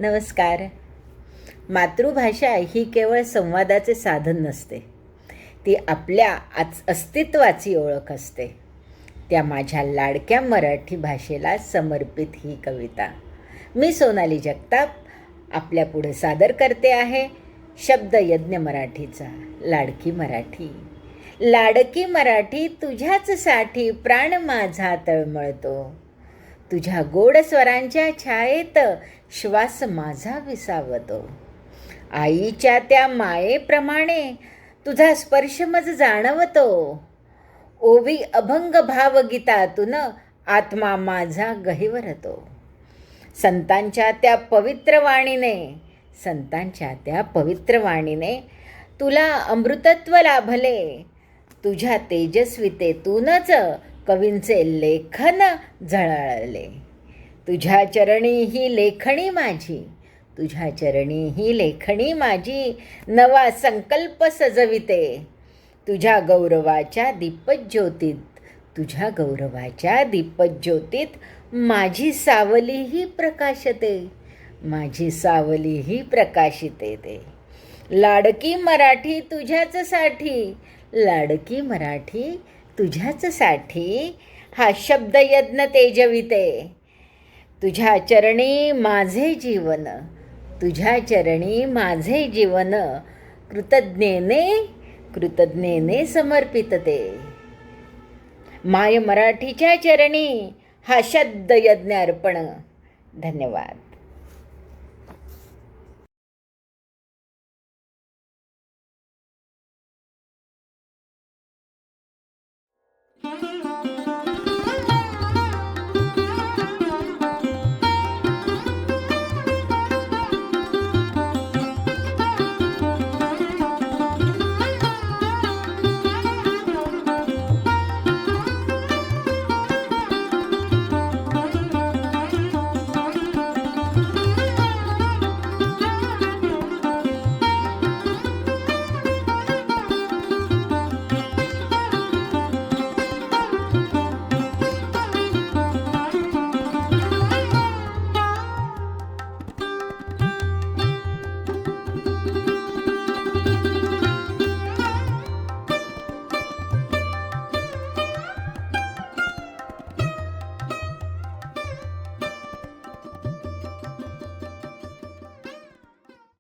नमस्कार. मातृभाषा ही केवळ संवादाचे साधन नसते, ती आपल्या अस्तित्वाची ओळख असते. त्या माझ्या लाडक्या मराठी भाषेला समर्पित ही कविता मी सोनाली जगताप आपल्यापुढे सादर करते आहे. शब्दयज्ञ मराठीचा. लाडकी मराठी, लाडकी मराठी तुझ्याचसाठी प्राण माझा तळमळतो. तुझ्या गोड स्वरांच्या छायेत श्वास माझा विसावतो. आईच्या त्या मायेप्रमाणे तुझा स्पर्श मज जाणवतो. ओवी अभंग भावगीतातून आत्मा माझा गहिवरतो. संतांच्या त्या पवित्र वाणीने तुला अमृतत्व लाभले. तुझ्या तेजस्वितेतूनच कवींचे लेखन झळाळले. तुझ्या चरणी ही लेखणी माझी नवा संकल्प सजविते. तुझ्या गौरवाच्या दीपज्योतीत माझी सावलीही प्रकाशिते ते. लाडकी मराठी तुझ्याचसाठी हा शब्दयज्ञ तेजविते. तुझ्या चरणी माझे जीवन कृतज्ञेने समर्पित ते. माय मराठीच्या चरणी हा शब्दयज्ञ अर्पण. धन्यवाद.